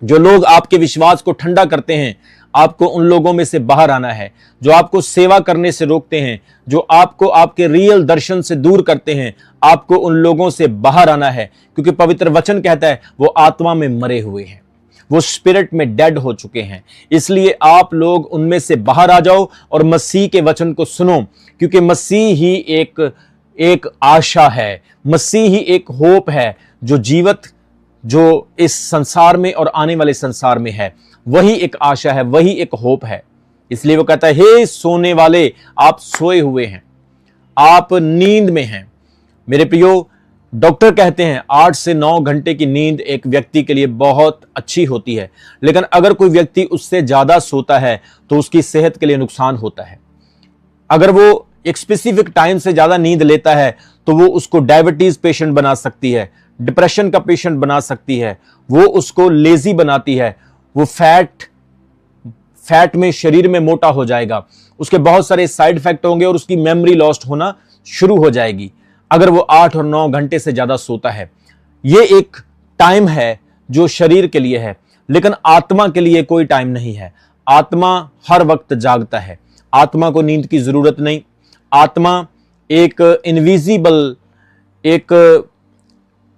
जो लोग आपके विश्वास को ठंडा करते हैं, आपको उन लोगों में से बाहर आना है। जो आपको सेवा करने से रोकते हैं, जो आपको आपके रियल दर्शन से दूर करते हैं, आपको उन लोगों से बाहर आना है। क्योंकि पवित्र वचन कहता है वो आत्मा में मरे हुए हैं, वो स्पिरिट में डेड हो चुके हैं। इसलिए आप लोग उनमें से बाहर आ जाओ और मसीह के वचन को सुनो, क्योंकि मसीह ही एक आशा है, मसीह ही एक होप है जो जीवित, जो इस संसार में और आने वाले संसार में है। वही एक आशा है, वही एक होप है। इसलिए वो कहता है, हे सोने वाले, आप सोए हुए हैं, आप नींद में हैं। मेरे प्रियो, डॉक्टर कहते हैं 8 से 9 घंटे की नींद एक व्यक्ति के लिए बहुत अच्छी होती है, लेकिन अगर कोई व्यक्ति उससे ज्यादा सोता है तो उसकी सेहत के लिए नुकसान होता है। अगर वो एक स्पेसिफिक टाइम से ज्यादा नींद लेता है तो वो उसको डायबिटीज पेशेंट बना सकती है, डिप्रेशन का पेशेंट बना सकती है, वो उसको लेजी बनाती है, वो फैट में, शरीर में मोटा हो जाएगा, उसके बहुत सारे साइड इफेक्ट होंगे और उसकी मेमोरी लॉस्ट होना शुरू हो जाएगी अगर वो 8 और 9 घंटे से ज्यादा सोता है। ये एक टाइम है जो शरीर के लिए है, लेकिन आत्मा के लिए कोई टाइम नहीं है। आत्मा हर वक्त जागता है, आत्मा को नींद की जरूरत नहीं। आत्मा एक इनविजिबल, एक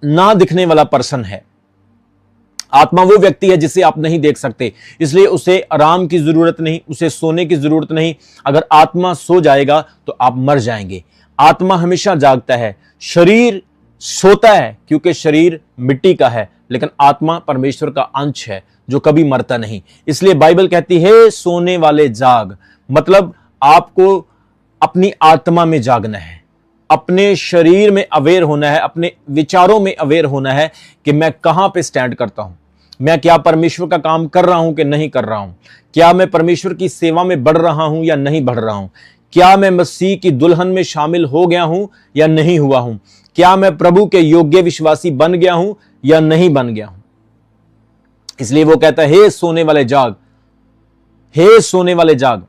ना दिखने वाला पर्सन है। आत्मा वो व्यक्ति है जिसे आप नहीं देख सकते, इसलिए उसे आराम की जरूरत नहीं, उसे सोने की जरूरत नहीं। अगर आत्मा सो जाएगा तो आप मर जाएंगे। आत्मा हमेशा जागता है, शरीर सोता है क्योंकि शरीर मिट्टी का है, लेकिन आत्मा परमेश्वर का अंश है जो कभी मरता नहीं। इसलिए बाइबल कहती है सोने वाले जाग, मतलब आपको अपनी आत्मा में जागना है, अपने शरीर में अवेयर होना है, अपने विचारों में अवेयर होना है कि मैं कहां पे स्टैंड करता हूं, मैं क्या परमेश्वर का काम कर रहा हूं कि नहीं कर रहा हूं, क्या मैं परमेश्वर की सेवा में बढ़ रहा हूं या नहीं बढ़ रहा हूं, क्या मैं मसीह की दुल्हन में शामिल हो गया हूं या नहीं हुआ हूं, क्या मैं प्रभु के योग्य विश्वासी बन गया हूं या नहीं बन गया हूं। इसलिए वो कहता है हे सोने वाले जाग, हे सोने वाले जाग,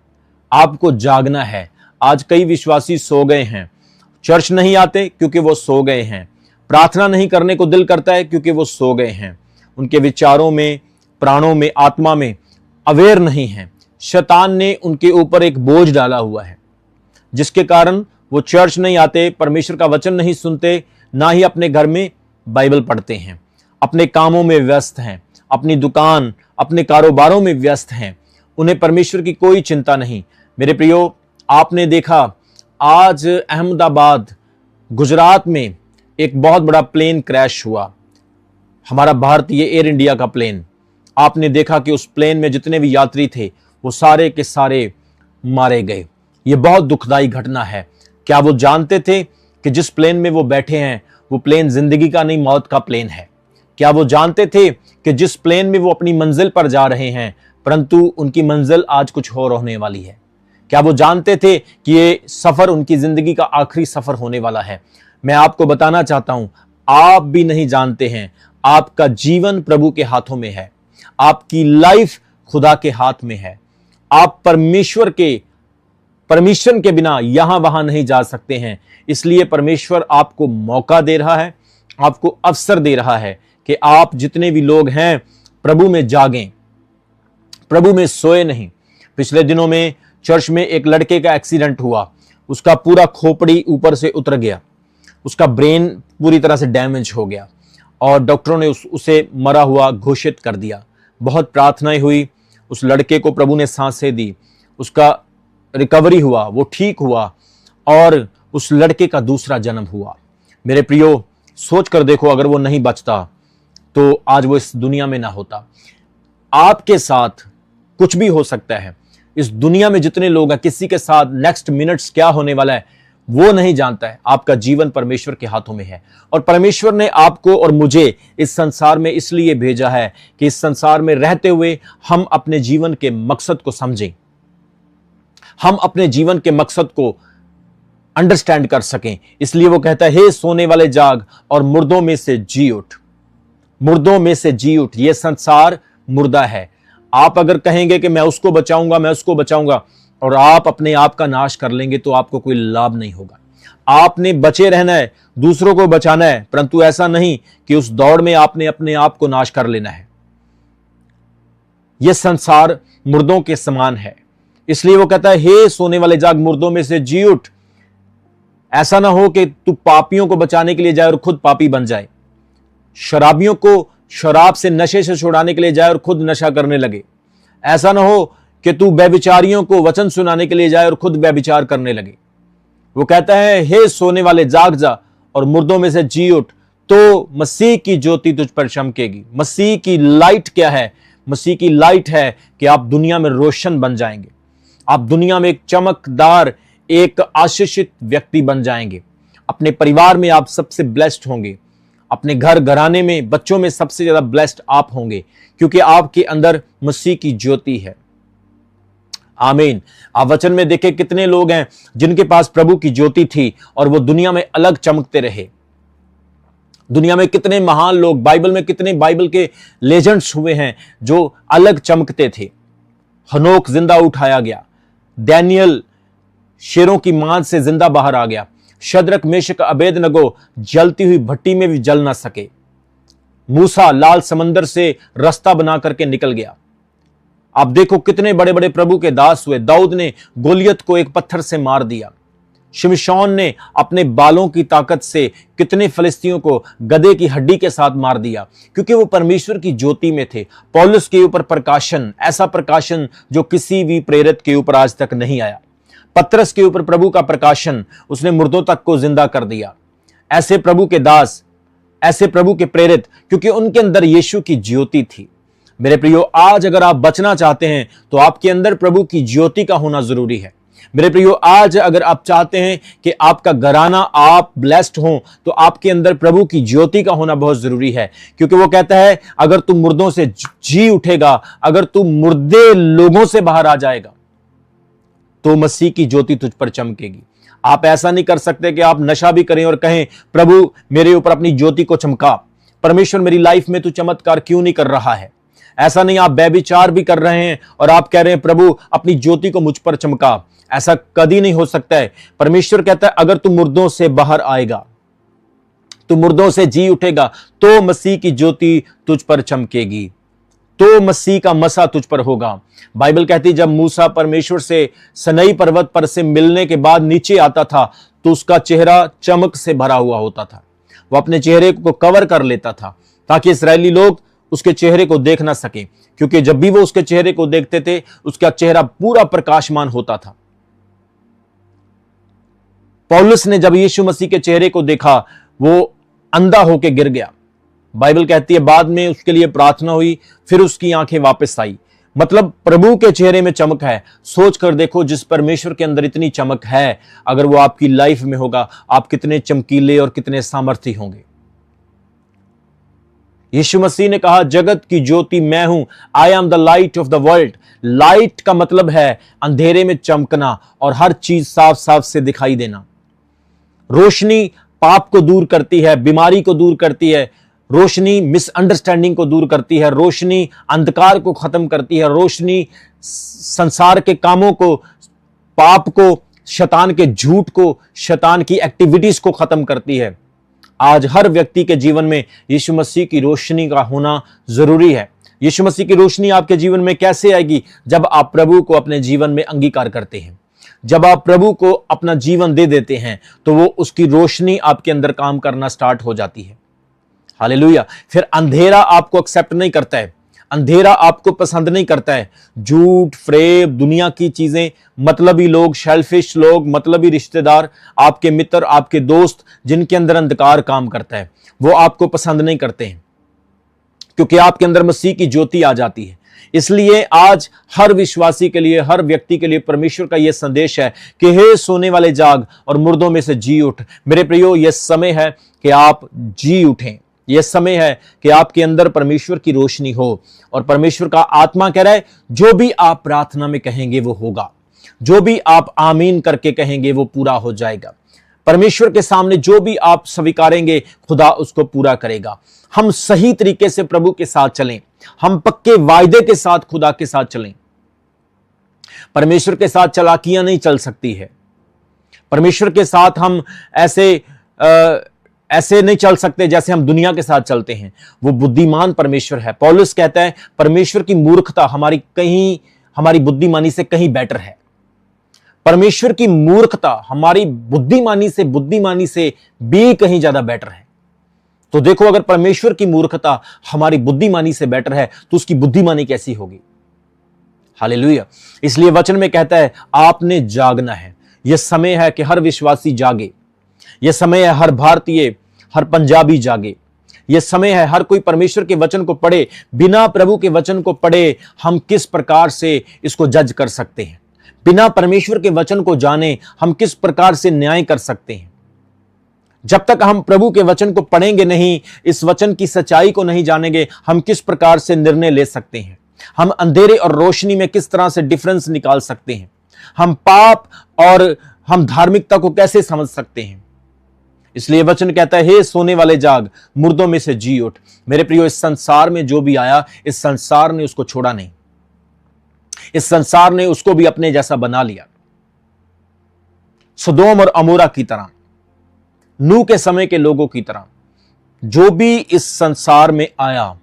आपको जागना है। आज कई विश्वासी सो गए हैं, चर्च नहीं आते क्योंकि वो सो गए हैं, प्रार्थना नहीं करने को दिल करता है क्योंकि वो सो गए हैं, उनके विचारों में, प्राणों में, आत्मा में अवेयर नहीं है। शैतान ने उनके ऊपर एक बोझ डाला हुआ है जिसके कारण वो चर्च नहीं आते, परमेश्वर का वचन नहीं सुनते, ना ही अपने घर में बाइबल पढ़ते हैं, अपने कामों में व्यस्त हैं, अपनी दुकान, अपने कारोबारों में व्यस्त हैं, उन्हें परमेश्वर की कोई चिंता नहीं। मेरे प्रियो, आपने देखा आज अहमदाबाद, गुजरात में एक बहुत बड़ा प्लेन क्रैश हुआ, हमारा भारतीय एयर इंडिया का प्लेन। आपने देखा कि उस प्लेन में जितने भी यात्री थे वो सारे के सारे मारे गए। ये बहुत दुखदाई घटना है। क्या वो जानते थे कि जिस प्लेन में वो बैठे हैं वो प्लेन जिंदगी का नहीं, मौत का प्लेन है? क्या वो जानते थे कि जिस प्लेन में वो अपनी मंजिल पर जा रहे हैं, परंतु उनकी मंजिल आज कुछ और होने वाली है? क्या वो जानते थे कि ये सफर उनकी जिंदगी का आखिरी सफर होने वाला है? मैं आपको बताना चाहता हूं, आप भी नहीं जानते हैं। आपका जीवन प्रभु के हाथों में है, आपकी लाइफ खुदा के हाथ में है। आप परमेश्वर के परमिशन के बिना यहां वहां नहीं जा सकते हैं। इसलिए परमेश्वर आपको मौका दे रहा है, आपको अवसर दे रहा है कि आप जितने भी लोग हैं प्रभु में जागें, प्रभु में सोए नहीं। पिछले दिनों में चर्च में एक लड़के का एक्सीडेंट हुआ, उसका पूरा खोपड़ी ऊपर से उतर गया, उसका ब्रेन पूरी तरह से डैमेज हो गया और डॉक्टरों ने उसे मरा हुआ घोषित कर दिया। बहुत प्रार्थनाएं हुई, उस लड़के को प्रभु ने सांसें दी, उसका रिकवरी हुआ, वो ठीक हुआ और उस लड़के का दूसरा जन्म हुआ। मेरे प्रियो, सोच कर देखो, अगर वो नहीं बचता तो आज वो इस दुनिया में ना होता। आपके साथ कुछ भी हो सकता है। इस दुनिया में जितने लोग हैं, किसी के साथ नेक्स्ट मिनट्स क्या होने वाला है वो नहीं जानता है। आपका जीवन परमेश्वर के हाथों में है और परमेश्वर ने आपको और मुझे इस संसार में इसलिए भेजा है कि इस संसार में रहते हुए हम अपने जीवन के मकसद को समझें, हम अपने जीवन के मकसद को अंडरस्टैंड कर सकें। इसलिए वो कहता है हे सोने वाले जाग और मुर्दों में से जी उठ, मुर्दों में से जी उठ। ये संसार मुर्दा है। आप अगर कहेंगे कि मैं उसको बचाऊंगा, मैं उसको बचाऊंगा, और आप अपने आप का नाश कर लेंगे तो आपको कोई लाभ नहीं होगा। आपने बचे रहना है, दूसरों को बचाना है, परंतु ऐसा नहीं कि उस दौड़ में आपने अपने आप को नाश कर लेना है। यह संसार मुर्दों के समान है। इसलिए वो कहता है, हे सोने वाले जाग, मुर्दों में से जी उठ। ऐसा ना हो कि तू पापियों को बचाने के लिए जाए और खुद पापी बन जाए, शराबियों को शराब से, नशे से छुड़ाने के लिए जाए और खुद नशा करने लगे। ऐसा ना हो कि तू व्यभिचारियों को वचन सुनाने के लिए जाए और खुद व्यभिचार करने लगे। वो कहता है, हे सोने वाले जाग जा और मुर्दों में से जी उठ, तो मसीह की ज्योति तुझ पर चमकेगी। मसीह की लाइट क्या है? मसीह की लाइट है कि आप दुनिया में रोशन बन जाएंगे, आप दुनिया में एक चमकदार, एक आशीषित व्यक्ति बन जाएंगे। अपने परिवार में आप सबसे ब्लेस्ड होंगे, अपने घर घराने में, बच्चों में सबसे ज्यादा ब्लेस्ड आप होंगे, क्योंकि आपके अंदर मसीह की ज्योति है। आमीन। आप वचन में देखें कितने लोग हैं जिनके पास प्रभु की ज्योति थी और वो दुनिया में अलग चमकते रहे। दुनिया में कितने महान लोग, बाइबल में कितने बाइबल के लेजेंड्स हुए हैं जो अलग चमकते थे। हनोक जिंदा उठाया गया, डैनियल शेरों की मांद से जिंदा बाहर आ गया, शद्रक मेशक अबेदनगो जलती हुई भट्टी में भी जल ना सके, मूसा लाल समंदर से रास्ता बना करके निकल गया। आप देखो कितने बड़े बड़े प्रभु के दास हुए। दाऊद ने गोलियत को एक पत्थर से मार दिया। शिमशोन ने अपने बालों की ताकत से कितने फलिस्तियों को गधे की हड्डी के साथ मार दिया, क्योंकि वो परमेश्वर की ज्योति में थे। पौलुस के ऊपर प्रकाशन, ऐसा प्रकाशन जो किसी भी प्रेरित के ऊपर आज तक नहीं आया। पतरस के ऊपर प्रभु का प्रकाशन, उसने मुर्दों तक को जिंदा कर दिया। ऐसे प्रभु के दास, ऐसे प्रभु के प्रेरित, क्योंकि उनके अंदर यीशु की ज्योति थी। मेरे प्रियो, आज अगर आप बचना चाहते हैं तो आपके अंदर प्रभु की ज्योति का होना जरूरी है। मेरे प्रियो, आज अगर आप चाहते हैं कि आपका घराना, आप ब्लेस्ड हो, तो आपके अंदर प्रभु की ज्योति का होना बहुत जरूरी है। क्योंकि वो कहता है, अगर तू मुर्दों से जी उठेगा, अगर तू मुर्दे लोगों से बाहर आ जाएगा, तो मसीह की ज्योति तुझ पर चमकेगी। आप ऐसा नहीं कर सकते कि आप नशा भी करें और कहें, प्रभु मेरे ऊपर अपनी ज्योति को चमका, परमेश्वर मेरी लाइफ में तू चमत्कार क्यों नहीं कर रहा है। ऐसा नहीं, आप व्यभिचार भी कर रहे हैं और आप कह रहे हैं, प्रभु अपनी ज्योति को मुझ पर चमका। ऐसा कभी नहीं हो सकता है। परमेश्वर कहता है, अगर तू मुर्दों से बाहर आएगा, तू मुर्दों से जी उठेगा, तो मसीह की ज्योति तुझ पर चमकेगी, तो मसीह का मसा तुझ पर होगा। बाइबल कहती है, जब मूसा परमेश्वर से सनई पर्वत पर से मिलने के बाद नीचे आता था, तो उसका चेहरा चमक से भरा हुआ होता था। वो अपने चेहरे को कवर कर लेता था ताकि इस्राएली लोग उसके चेहरे को देख ना सके, क्योंकि जब भी वो उसके चेहरे को देखते थे, उसका चेहरा पूरा प्रकाशमान होता था। पौलुस ने जब यीशु मसीह के चेहरे को देखा, वो अंधा होकर गिर गया। बाइबल कहती है, बाद में उसके लिए प्रार्थना हुई, फिर उसकी आंखें वापस आई। मतलब प्रभु के चेहरे में चमक है। सोच कर देखो, जिस परमेश्वर के अंदर इतनी चमक है, अगर वो आपकी लाइफ में होगा, आप कितने चमकीले और कितने सामर्थी होंगे। यीशु मसीह ने कहा, जगत की ज्योति मैं हूं, I am the light of the world. Light का मतलब है अंधेरे में चमकना और हर चीज साफ साफ से दिखाई देना। रोशनी पाप को दूर करती है, बीमारी को दूर करती है, रोशनी मिसअंडरस्टैंडिंग को दूर करती है, रोशनी अंधकार को खत्म करती है, रोशनी संसार के कामों को, पाप को, शैतान के झूठ को, शैतान की एक्टिविटीज को खत्म करती है। आज हर व्यक्ति के जीवन में यीशु मसीह की रोशनी का होना जरूरी है। यीशु मसीह की रोशनी आपके जीवन में कैसे आएगी? जब आप प्रभु को अपने जीवन में अंगीकार करते हैं, जब आप प्रभु को अपना जीवन दे देते हैं, तो वो उसकी रोशनी आपके अंदर काम करना स्टार्ट हो जाती है। हालेलुया। फिर अंधेरा आपको एक्सेप्ट नहीं करता है, अंधेरा आपको पसंद नहीं करता है। झूठ, फ्रेब, दुनिया की चीजें, मतलबी लोग, शेल्फिश लोग, मतलबी रिश्तेदार, आपके मित्र, आपके दोस्त, जिनके अंदर अंधकार काम करता है, वो आपको पसंद नहीं करते हैं, क्योंकि आपके अंदर मसीह की ज्योति आ जाती है। इसलिए आज हर विश्वासी के लिए, हर व्यक्ति के लिए परमेश्वर का यह संदेश है कि हे सोने वाले जाग और मुर्दों में से जी उठ। मेरे प्रियो, यह समय है कि आप जी उठें। यह समय है कि आपके अंदर परमेश्वर की रोशनी हो। और परमेश्वर का आत्मा कह रहा है, जो भी आप प्रार्थना में कहेंगे वो होगा, जो भी आप आमीन करके कहेंगे वो पूरा हो जाएगा। परमेश्वर के सामने जो भी आप स्वीकारेंगे, खुदा उसको पूरा करेगा। हम सही तरीके से प्रभु के साथ चलें, हम पक्के वायदे के साथ खुदा के साथ चलें। परमेश्वर के साथ चालाकियां नहीं चल सकती है। परमेश्वर के साथ हम ऐसे ऐसे नहीं चल सकते जैसे हम दुनिया के साथ चलते हैं। वो बुद्धिमान परमेश्वर है। पौलुस कहता है परमेश्वर की मूर्खता हमारी बुद्धिमानी से कहीं बेटर है। परमेश्वर की मूर्खता हमारी बुद्धिमानी से भी कहीं ज्यादा बेटर है। तो देखो, अगर परमेश्वर की मूर्खता हमारी बुद्धिमानी से बेटर है तो उसकी बुद्धिमानी कैसी होगी। हालेलुया। इसलिए वचन में कहता है आपने जागना है। यह समय है कि हर विश्वासी जागे। यह समय है हर भारतीय, हर पंजाबी जागे। यह समय है हर कोई परमेश्वर के वचन को पढ़े। बिना प्रभु के वचन को पढ़े हम किस प्रकार से इसको जज कर सकते हैं। बिना परमेश्वर के वचन को जाने हम किस प्रकार से न्याय कर सकते हैं। जब तक हम प्रभु के वचन को पढ़ेंगे नहीं, इस वचन की सच्चाई को नहीं जानेंगे, हम किस प्रकार से निर्णय ले सकते हैं। हम अंधेरे और रोशनी में किस तरह से डिफरेंस निकाल सकते हैं। हम पाप और हम धार्मिकता को कैसे समझ सकते हैं। इसलिए वचन कहता है हे सोने वाले जाग, मुर्दों में से जी उठ। मेरे प्रियो, इस संसार में जो भी आया, इस संसार ने उसको छोड़ा नहीं। इस संसार ने उसको भी अपने जैसा बना लिया। सदोम और अमोरा की तरह, नूह के समय के लोगों की तरह जो भी इस संसार में आया,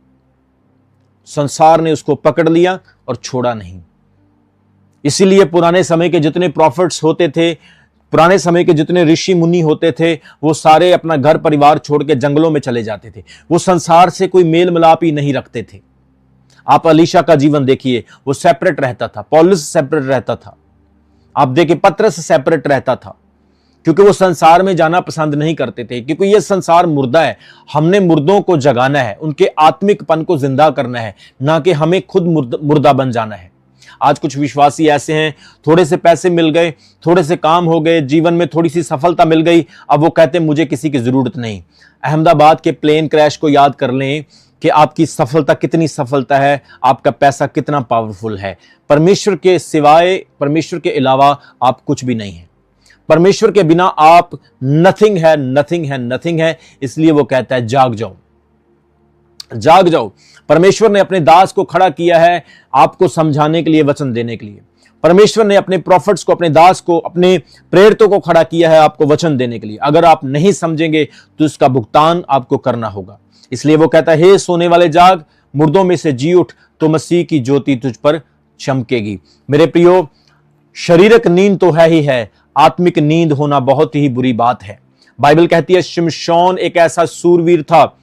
संसार ने उसको पकड़ लिया और छोड़ा नहीं। इसीलिए पुराने समय के जितने प्रॉफिट्स होते थे, पुराने समय के जितने ऋषि मुनि होते थे, वो सारे अपना घर परिवार छोड़ के जंगलों में चले जाते थे। वो संसार से कोई मेल मिलाप ही नहीं रखते थे। आप अलीशा का जीवन देखिए, वो सेपरेट रहता था। पौलुस सेपरेट रहता था। आप देखिए पतरस सेपरेट रहता था, क्योंकि वो संसार में जाना पसंद नहीं करते थे। क्योंकि ये संसार मुर्दा है, हमने मुर्दों को जगाना है, उनके आत्मिकपन को जिंदा करना है, ना कि हमें खुद मुर्दा बन जाना है। आज कुछ विश्वासी ऐसे हैं, थोड़े से पैसे मिल गए, थोड़े से काम हो गए, जीवन में थोड़ी सी सफलता मिल गई, अब वो कहते हैं मुझे किसी की जरूरत नहीं। अहमदाबाद के प्लेन क्रैश को याद कर लें कि आपकी सफलता कितनी सफलता है, आपका पैसा कितना पावरफुल है। परमेश्वर के सिवाय, परमेश्वर के अलावा आप कुछ भी नहीं है। परमेश्वर के बिना आप नथिंग है, नथिंग है, नथिंग है। इसलिए वो कहता है जाग जाओ, जाग जाओ। परमेश्वर ने अपने दास को खड़ा किया है आपको समझाने के लिए, वचन देने के लिए। परमेश्वर ने अपने प्रॉफिट्स को, अपने दास को, अपने प्रेरितों को खड़ा किया है आपको वचन देने के लिए। अगर आप नहीं समझेंगे तो इसका भुगतान आपको करना होगा। इसलिए वो कहता है हे सोने वाले जाग, मुर्दों में से जी उठ, तो मसीह की ज्योति तुझ पर चमकेगी। मेरे प्रियो, शारीरिक नींद तो है ही है, आत्मिक नींद होना बहुत ही बुरी बात है। बाइबल कहती है शिमशोन एक ऐसा सूरवीर था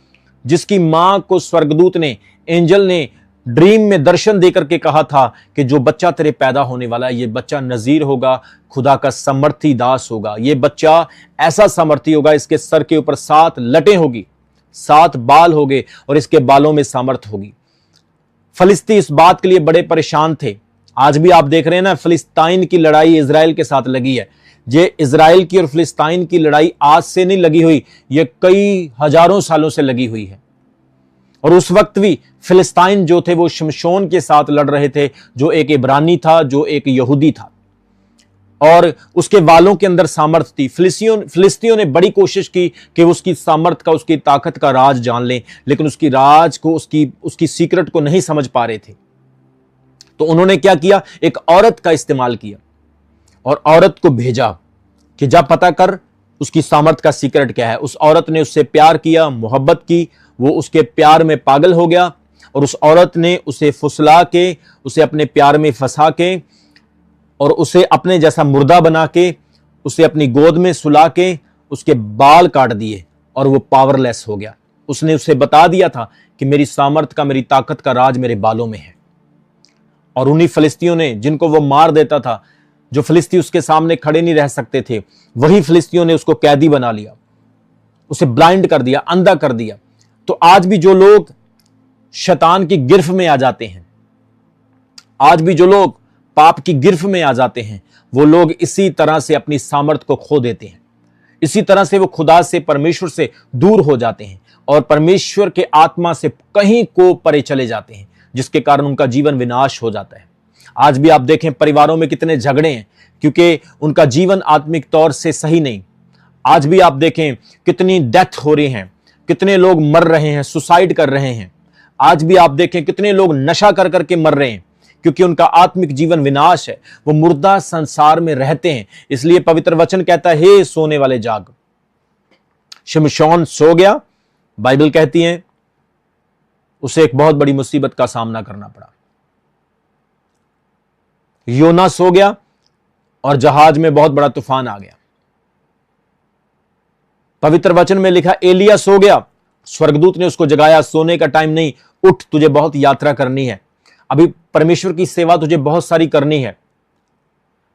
जिसकी मां को स्वर्गदूत ने, एंजल ने ड्रीम में दर्शन देकर के कहा था कि जो बच्चा तेरे पैदा होने वाला है, ये बच्चा नजीर होगा, खुदा का समर्थी दास होगा। ये बच्चा ऐसा समर्थी होगा, इसके सर के ऊपर 7 लटें होगी, 7 बाल होंगे और इसके बालों में सामर्थ होगी। फलिस्ती इस बात के लिए बड़े परेशान थे। आज भी आप देख रहे हैं ना, फिलिस्तीन की लड़ाई इजराइल के साथ लगी है। ये इजराइल की और फिलिस्तीन की लड़ाई आज से नहीं लगी हुई, ये कई हजारों सालों से लगी हुई है। और उस वक्त भी फिलिस्तीन जो थे वो शिमशोन के साथ लड़ रहे थे, जो एक इब्रानी था, जो एक यहूदी था, और उसके वालों के अंदर सामर्थ थी। फिलिस्तियों ने बड़ी कोशिश की कि उसकी सामर्थ का, उसकी ताकत का राज जान लें, लेकिन उसकी राज को, उसकी सीक्रेट को नहीं समझ पा रहे थे। तो उन्होंने क्या किया, एक औरत का इस्तेमाल किया और औरत को भेजा कि जा पता कर उसकी सामर्थ का सीक्रेट क्या है। उस औरत ने उससे प्यार किया, मोहब्बत की, वो उसके प्यार में पागल हो गया और उस औरत ने उसे फुसला के, उसे अपने प्यार में फंसा के और उसे अपने जैसा मुर्दा बना के, उसे अपनी गोद में सुला के उसके बाल काट दिए और वो पावरलेस हो गया। उसने उसे बता दिया था कि मेरी सामर्थ का, मेरी ताकत का राज मेरे बालों में है। और उन्हीं फिलिस्तियों ने, जिनको वो मार देता था, जो फिलिस्ती उसके सामने खड़े नहीं रह सकते थे, वही फिलिस्तियों ने उसको कैदी बना लिया, उसे ब्लाइंड कर दिया, अंधा कर दिया। तो आज भी जो लोग शैतान की गिरफ्त में आ जाते हैं, आज भी जो लोग पाप की गिरफ्त में आ जाते हैं, वो लोग इसी तरह से अपनी सामर्थ को खो देते हैं। इसी तरह से वो खुदा से, परमेश्वर से दूर हो जाते हैं और परमेश्वर के आत्मा से कहीं को परे चले जाते हैं, जिसके कारण उनका जीवन विनाश हो जाता है। आज भी आप देखें परिवारों में कितने झगड़े हैं, क्योंकि उनका जीवन आत्मिक तौर से सही नहीं। आज भी आप देखें कितनी डेथ हो रही हैं, कितने लोग मर रहे हैं, सुसाइड कर रहे हैं। आज भी आप देखें कितने लोग नशा कर करके मर रहे हैं, क्योंकि उनका आत्मिक जीवन विनाश है, वो मुर्दा संसार में रहते हैं। इसलिए पवित्र वचन कहता है हे सोने वाले जाग। शिमशोन सो गया, बाइबल कहती है उसे एक बहुत बड़ी मुसीबत का सामना करना पड़ा। योना सो गया और जहाज में बहुत बड़ा तूफान आ गया। पवित्र वचन में लिखा एलिया सो गया, स्वर्गदूत ने उसको जगाया, सोने का टाइम नहीं, उठ, तुझे बहुत यात्रा करनी है, अभी परमेश्वर की सेवा तुझे बहुत सारी करनी है।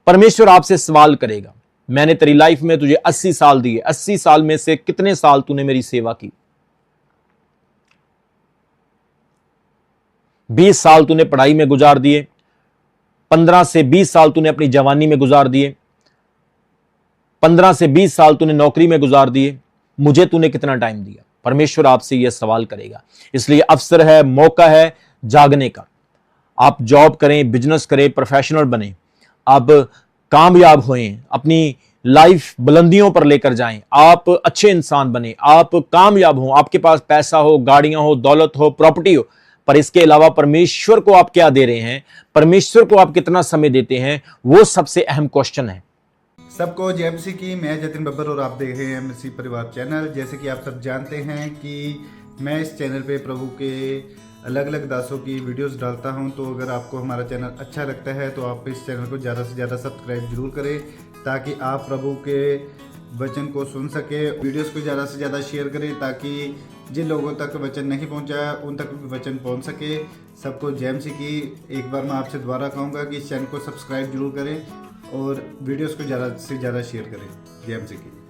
परमेश्वर आपसे सवाल करेगा, मैंने तेरी लाइफ में तुझे 80 साल दिए, 80 साल में से कितने साल तूने मेरी सेवा की? 20 साल तूने पढ़ाई में गुजार दिए, 15 से 20 साल तूने अपनी जवानी में गुजार दिए, 15 से 20 साल तूने नौकरी में गुजार दिए, मुझे तूने कितना टाइम दिया? परमेश्वर आपसे यह सवाल करेगा। इसलिए अवसर है, मौका है जागने का। आप जॉब करें, बिजनेस करें, प्रोफेशनल बने, आप कामयाब होएं, अपनी लाइफ बुलंदियों पर लेकर जाएं, आप अच्छे इंसान बने, आप कामयाब हो, आपके पास पैसा हो, गाड़ियां हो, दौलत हो, प्रॉपर्टी हो, पर इसके अलावा परमेश्वर को आप क्या दे रहे हैं, परमेश्वर को आप कितना समय देते हैं, वो सबसे अहम क्वेश्चन है। सबको जय मसीह की। मैं जतिन बब्बर और आप देख रहे हैं मसीह परिवार चैनल। जैसे कि आप सब जानते हैं कि मैं इस चैनल पे प्रभु के अलग अलग दासों की वीडियोस डालता हूं, तो अगर आपको हमारा चैनल अच्छा लगता है तो आप इस चैनल को ज़्यादा से ज़्यादा सब्सक्राइब जरूर करें, ताकि आप प्रभु के वचन को सुन सके। वीडियोस को ज़्यादा से ज़्यादा शेयर करें, ताकि जिन लोगों तक वचन नहीं पहुंचा उन तक भी वचन पहुंच सके। सबको जय मसीह की। एक बार मैं आपसे दोबारा कहूँगा कि इस चैनल को सब्सक्राइब जरूर करें और वीडियोस को ज़्यादा से ज़्यादा शेयर करें। जय मसीह की।